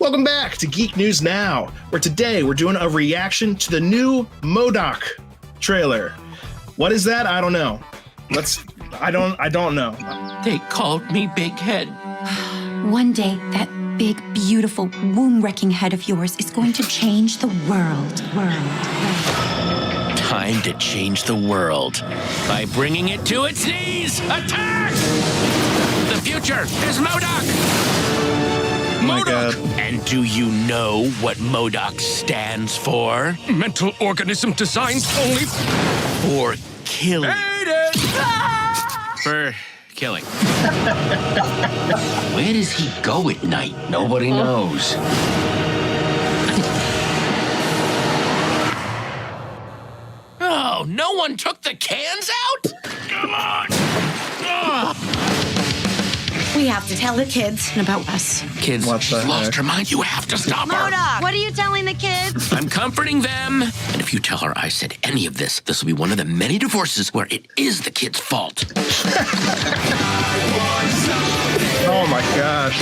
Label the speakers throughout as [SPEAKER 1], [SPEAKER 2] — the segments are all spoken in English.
[SPEAKER 1] Welcome back to Geek News Now, where today we're doing a reaction to the new MODOK trailer. What is that? I don't know. I don't know.
[SPEAKER 2] They called me Big Head.
[SPEAKER 3] One day, that big, beautiful, womb-wrecking head of yours is going to change the world.
[SPEAKER 2] Time to change the world by bringing it to its knees. Attack! The future is M.O.D.O.K.
[SPEAKER 1] God.
[SPEAKER 2] And do you know what M.O.D.O.K stands for?
[SPEAKER 4] Mental organism designed only
[SPEAKER 2] For killing.
[SPEAKER 4] Hate it!
[SPEAKER 2] For killing.
[SPEAKER 5] Where does he go at night? Nobody knows.
[SPEAKER 2] Oh, no one took the cans out? Come on!
[SPEAKER 3] We have to tell the kids about us.
[SPEAKER 2] Kids,
[SPEAKER 1] What the
[SPEAKER 2] she's lost
[SPEAKER 1] heck?
[SPEAKER 2] her mind. You have to stop her.
[SPEAKER 3] M.O.D.O.K, what are you telling the kids?
[SPEAKER 2] I'm comforting them. And if you tell her I said any of this, this will be one of the many divorces where it is the kid's fault.
[SPEAKER 1] Oh my gosh.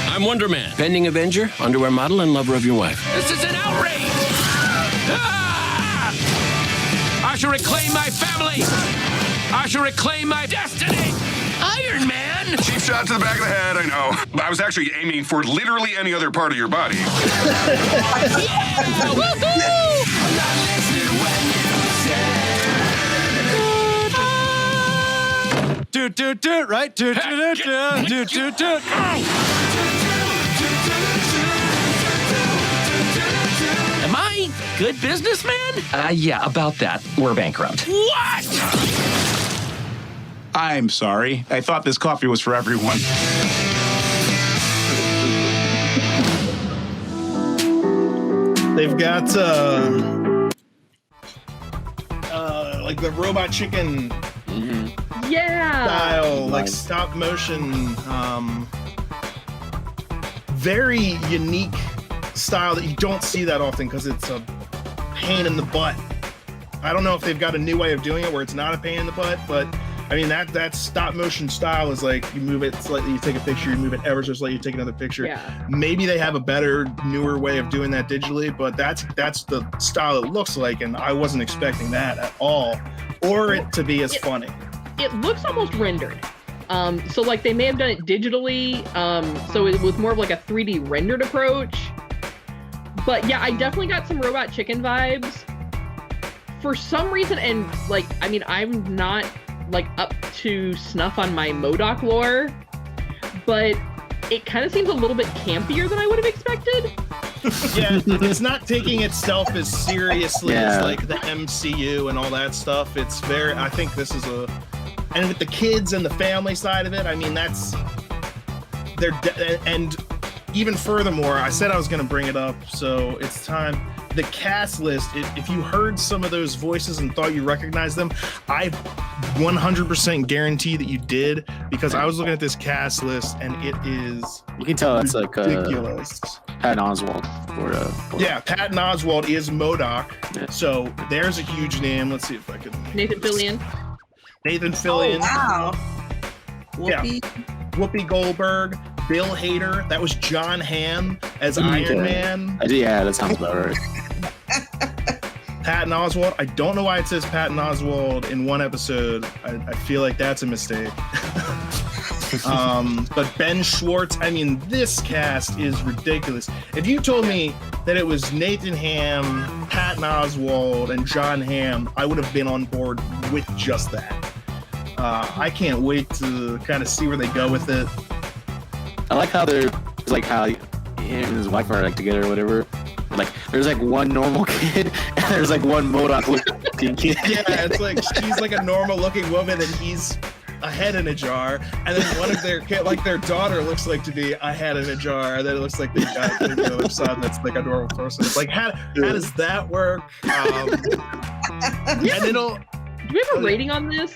[SPEAKER 4] I'm Wonder Man, bending Avenger, underwear model, and lover of your wife.
[SPEAKER 2] This is an outrage! Ah! I shall reclaim my family! I shall reclaim my destiny! Iron Man!
[SPEAKER 6] Cheap shot to the back of the head, I know. But I was actually aiming for literally any other part of your body.
[SPEAKER 2] Yeah! Woohoo!
[SPEAKER 7] Doot, right? Doot.
[SPEAKER 2] Am I good businessman?
[SPEAKER 5] Yeah, about that. We're bankrupt.
[SPEAKER 2] What?
[SPEAKER 8] I'm sorry. I thought this coffee was for everyone.
[SPEAKER 1] They've got like the robot chicken style, like stop motion, very unique style that you don't see that often because it's a pain in the butt. I don't know if they've got a new way of doing it where it's not a pain in the butt, but I mean that stop motion style is like you move it slightly, you take a picture, you move it ever so slightly, you take another picture.
[SPEAKER 9] Yeah.
[SPEAKER 1] Maybe they have a better, newer way of doing that digitally, but that's the style it looks like, and I wasn't expecting that at all, or it to be as funny.
[SPEAKER 9] It looks almost rendered. So like they may have done it digitally, so it was more of like a 3D rendered approach. But yeah, I definitely got some Robot Chicken vibes. For some reason, and like, I mean, I'm not like up to snuff on my M.O.D.O.K lore, but it kind of seems a little bit campier than I would have expected.
[SPEAKER 1] Yeah, it's not taking itself as seriously as like the MCU and all that stuff. It's very, I think this is and with the kids and the family side of it, I mean, and even furthermore, I said I was going to bring it up, so it's time. The cast list, if you heard some of those voices and thought you recognized them, I 100% guarantee that you did, because I was looking at this cast list and it is
[SPEAKER 7] You can tell it's like
[SPEAKER 1] ridiculous.
[SPEAKER 7] Patton Oswalt.
[SPEAKER 1] Yeah, Patton Oswalt is M.O.D.O.K.
[SPEAKER 7] Yeah.
[SPEAKER 1] So there's a huge name. Let's see if I can.
[SPEAKER 9] Nathan Fillion.
[SPEAKER 1] Nathan Fillion.
[SPEAKER 10] Wow.
[SPEAKER 1] Yeah. Whoopi Goldberg. Bill Hader. That was John Hamm as Iron Man.
[SPEAKER 7] Yeah, that sounds about right.
[SPEAKER 1] Patton Oswalt. I don't know why it says Patton Oswalt in one episode. I feel like that's a mistake. But Ben Schwartz, I mean, this cast is ridiculous. If you told me that it was Nathan Hamm, Patton Oswalt, and John Hamm, I would have been on board with just that. I can't wait to kind of see where they go with it.
[SPEAKER 7] I like how they're like how him and his wife are like together or whatever. Like there's like one normal kid and there's like one M.O.D.O.K looking kid.
[SPEAKER 1] Yeah, it's like she's like a normal looking woman and he's a head in a jar, and then one of their kid, like their daughter, looks like to be a head in a jar, and then it looks like they got the other son that's like a normal person. It's like how does that work? And it'll.
[SPEAKER 9] Do we have a rating on this?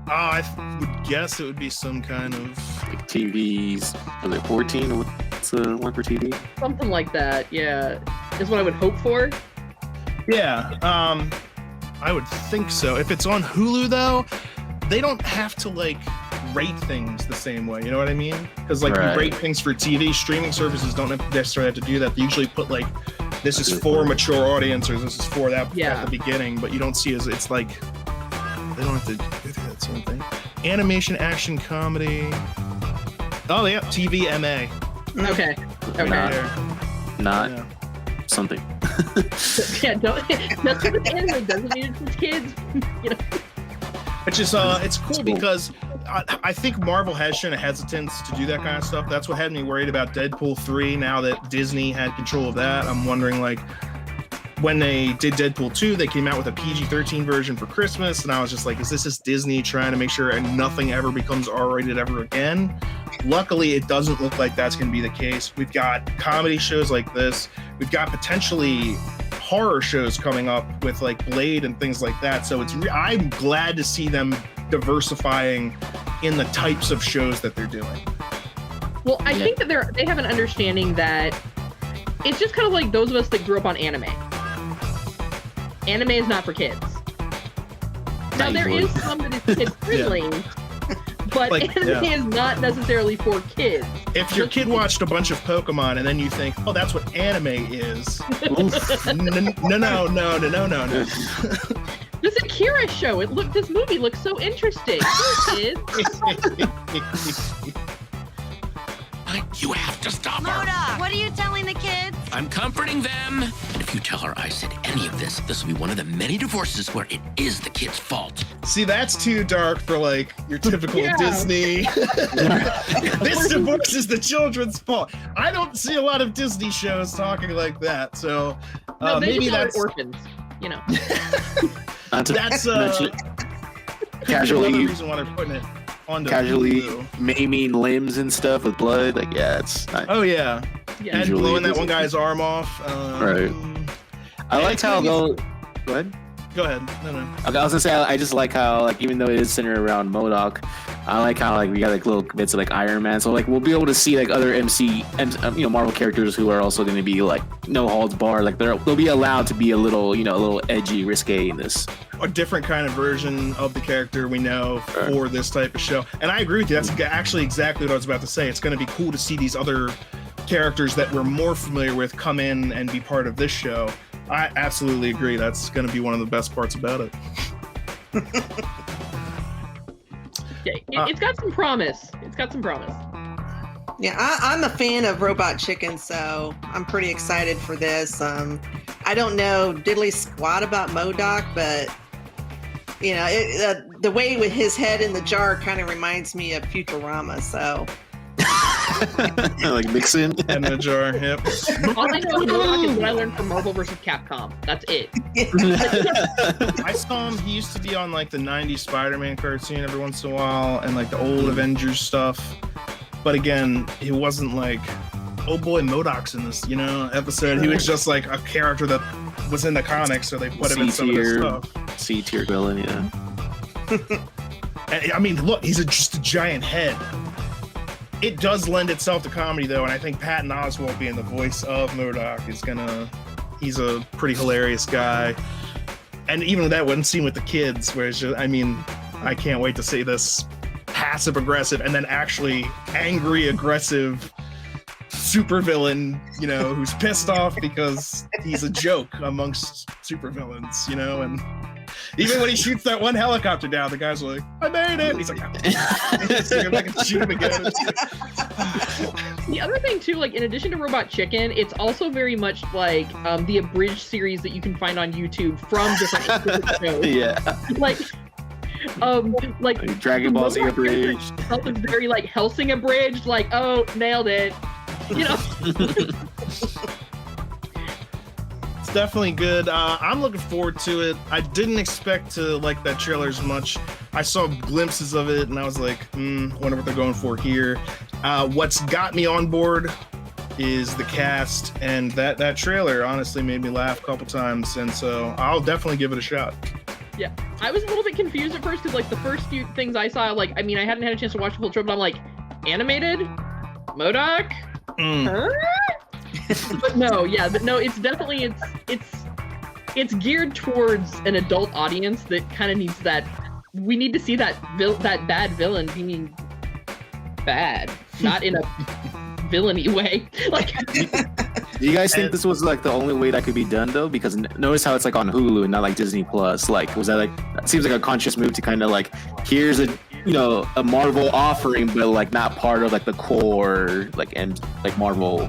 [SPEAKER 1] I would guess it would be some kind of
[SPEAKER 7] Like TVs, was it 14? What's the one for TV?
[SPEAKER 9] Something like that, yeah. Is what I would hope for.
[SPEAKER 1] Yeah, I would think so. If it's on Hulu though, they don't have to like rate things the same way. You know what I mean? Because like
[SPEAKER 7] Right.
[SPEAKER 1] you rate things for TV, streaming services don't necessarily have to do that. They usually put like, this is for mature audience or this is for that at the beginning, but you don't see as it's like they don't have to do that same thing. Animation, action, comedy. Oh yeah, TV, MA.
[SPEAKER 9] Okay.
[SPEAKER 7] Not
[SPEAKER 1] Yeah.
[SPEAKER 7] something.
[SPEAKER 9] Yeah, don't. That's what it's anime doesn't mean it's for kids. You know.
[SPEAKER 1] Which is it's cool because I think Marvel has shown a hesitance to do that kind of stuff. That's what had me worried about Deadpool 3. Now that Disney had control of that, I'm wondering like when they did Deadpool 2, they came out with a PG-13 version for Christmas, and I was just like, is this just Disney trying to make sure nothing ever becomes R-rated ever again? Luckily, it doesn't look like that's going to be the case. We've got comedy shows like this. We've got potentially horror shows coming up with like Blade and things like that. So I'm glad to see them diversifying in the types of shows that they're doing.
[SPEAKER 9] Well, I think that they have an understanding that it's just kind of like those of us that grew up on anime. Anime is not for kids. Now there is some that is kid friendly, but
[SPEAKER 1] Like,
[SPEAKER 9] anime is not necessarily for kids.
[SPEAKER 1] If your kid watched a bunch of Pokemon and then you think, oh, that's what anime is. No.
[SPEAKER 9] This Akira show, this movie looks so interesting. Kids.
[SPEAKER 2] You have to stop her.
[SPEAKER 10] M.O.D.O.K, what are you telling the kids?
[SPEAKER 2] I'm comforting them. And if you tell her I said any of this, this will be one of the many divorces where it is the kid's fault.
[SPEAKER 1] See, that's too dark for like your typical Disney. This divorce is the children's fault. I don't see a lot of Disney shows talking like that. So
[SPEAKER 9] No, they
[SPEAKER 1] maybe
[SPEAKER 9] just
[SPEAKER 1] that's
[SPEAKER 9] orphans. You know.
[SPEAKER 1] that's
[SPEAKER 7] casually
[SPEAKER 1] another reason why they're putting it on
[SPEAKER 7] casually maiming limbs and stuff with blood. Like, yeah, it's not.
[SPEAKER 1] Oh yeah,
[SPEAKER 9] Yeah.
[SPEAKER 1] and blowing that one guy's arm off.
[SPEAKER 7] Right. I like how they'll. Go ahead.
[SPEAKER 1] Go ahead. No.
[SPEAKER 7] I was gonna say I just like how like even though it is centered around M.O.D.O.K, I like how like we got like little bits of like Iron Man, so like we'll be able to see like other Marvel characters who are also going to be like no holds barred, like they'll be allowed to be a little edgy, risque in this.
[SPEAKER 1] A different kind of version of the character we know for this type of show, and I agree with you. That's actually exactly what I was about to say. It's going to be cool to see these other characters that we're more familiar with come in and be part of this show. I absolutely agree. That's going to be one of the best parts about it.
[SPEAKER 9] It's got some promise.
[SPEAKER 11] Yeah, I'm a fan of Robot Chicken, so I'm pretty excited for this. I don't know diddly squat about M.O.D.O.K, but the way with his head in the jar kind of reminds me of Futurama. So.
[SPEAKER 7] Like Nixon
[SPEAKER 1] in the jar. Yep.
[SPEAKER 9] All I know is what I learned from Marvel vs. Capcom. That's it.
[SPEAKER 1] I saw him. He used to be on like the '90s Spider-Man cartoon every once in a while, and like the old Avengers stuff. But again, he wasn't like, oh boy, M.O.D.O.K's in this, episode. He was just like a character that was in the comics, so they put him in some of the stuff.
[SPEAKER 7] C-tier villain, yeah.
[SPEAKER 1] And, I mean, look, he's just a giant head. It does lend itself to comedy, though, and I think Patton Oswalt being the voice of M.O.D.O.K. he's a pretty hilarious guy. And even that one scene with the kids, where it's just, I can't wait to see this passive-aggressive and then actually angry, aggressive supervillain, who's pissed off because he's a joke amongst supervillains, and even when he shoots that one helicopter down, the guy's like, I made it! He's like, I can shoot him again.
[SPEAKER 9] The other thing, too, like, in addition to Robot Chicken, it's also very much like the abridged series that you can find on YouTube from different shows.
[SPEAKER 7] Yeah.
[SPEAKER 9] Like
[SPEAKER 7] Dragon Ball Z abridged.
[SPEAKER 9] Something very like Helsing abridged, like, oh, nailed it.
[SPEAKER 1] It's definitely good. I'm looking forward to it. I didn't expect to like that trailer as much. I saw glimpses of it and I was like, wonder what they're going for here. What's got me on board is the cast, and that trailer honestly made me laugh a couple times, and so I'll definitely give it a shot.
[SPEAKER 9] Yeah, I was a little bit confused at first because like the first few things I saw, like, I hadn't had a chance to watch the whole trailer, but I'm like, animated? M.O.D.O.K? Huh? But no, it's definitely it's geared towards an adult audience that kind of needs that we need to see that bad villain being bad, not in a villainy way. Like,
[SPEAKER 7] do you guys think this was like the only way that could be done though? Because notice how it's like on Hulu and not like Disney Plus. Like, was that like? It seems like a conscious move to kind of like, here's a a Marvel offering, but like not part of like the core like Marvel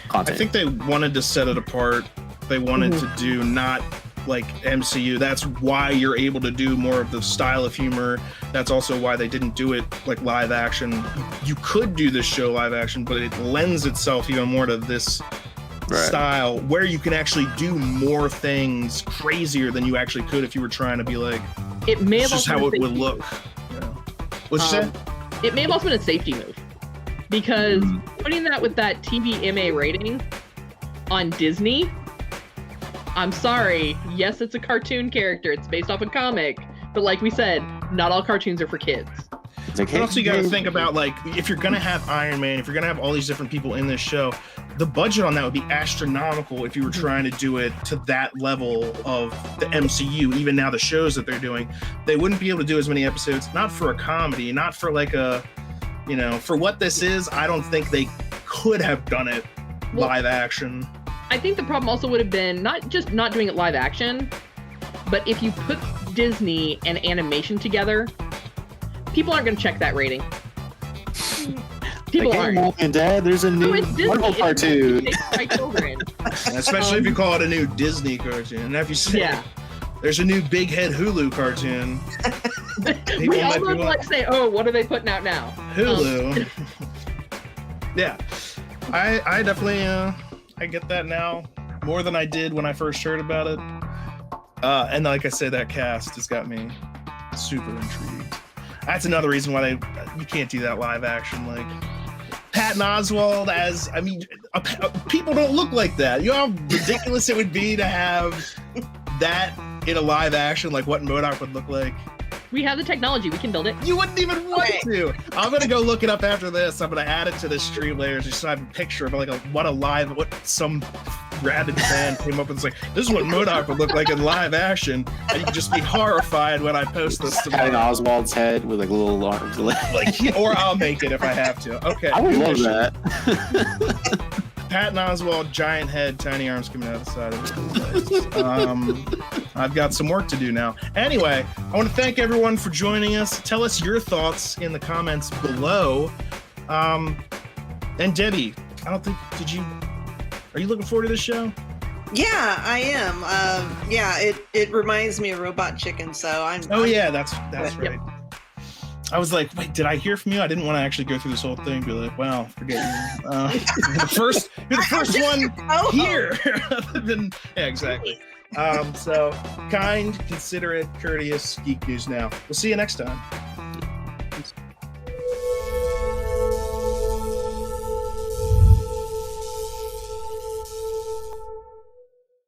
[SPEAKER 7] content.
[SPEAKER 1] I think they wanted to set it apart. They wanted to do not like MCU. That's why you're able to do more of the style of humor. That's also why they didn't do it like live action. You could do this show live action, but it lends itself even more to this style where you can actually do more things crazier than you actually could if you were trying to be like,
[SPEAKER 9] it may have
[SPEAKER 1] just how it would look. What'd you say?
[SPEAKER 9] It may have also been a safety move, because putting that with that TVMA rating on Disney, I'm sorry, yes, it's a cartoon character, it's based off a comic, but like we said, not all cartoons are for kids.
[SPEAKER 1] But also you got to think about, like, if you're gonna have Iron Man, if you're gonna have all these different people in this show, the budget on that would be astronomical if you were trying to do it to that level of the MCU. Even now, the shows that they're doing, they wouldn't be able to do as many episodes. Not for a comedy, not for like a, for what this is. I don't think they could have done it live action.
[SPEAKER 9] I think the problem also would have been not just not doing it live action, but if you put Disney and animation together, people aren't going to check that rating. People aren't.
[SPEAKER 7] Mom and Dad, there's a new Marvel cartoon.
[SPEAKER 1] Especially if you call it a new Disney cartoon. And if you say there's a new Big Head Hulu cartoon,
[SPEAKER 9] we almost like say, oh, what are they putting out now?
[SPEAKER 1] Hulu. Yeah. I definitely I get that now more than I did when I first heard about it. And like I said, that cast has got me super intrigued. That's another reason why you can't do that live action. Like Patton Oswalt people don't look like that. You know how ridiculous it would be to have that in a live action, like what M.O.D.O.K would look like.
[SPEAKER 9] We have the technology. We can build it.
[SPEAKER 1] You wouldn't even want to. I'm going to go look it up after this. I'm going to add it to the stream layers just so I have a picture of what some rabid fan came up and was like, this is what M.O.D.O.K would look like in live action. And you can just be horrified when I post this tomorrow.
[SPEAKER 7] Patton Oswalt's head with like little arms.
[SPEAKER 1] Or I'll make it if I have to. Okay.
[SPEAKER 7] I would love that.
[SPEAKER 1] Patton Oswalt, giant head, tiny arms coming out of the side of his face. I've got some work to do now. Anyway, I want to thank everyone for joining us. Tell us your thoughts in the comments below. And Debbie, are you looking forward to this show?
[SPEAKER 11] Yeah, I am. It reminds me of Robot Chicken, so I'm.
[SPEAKER 1] Oh yeah, that's right. Yep. I was like, wait, did I hear from you? I didn't want to actually go through this whole thing and be like, well, forget you. You're the first one here. Yeah, exactly. So kind, considerate, courteous, Geek News Now. We'll see you next time.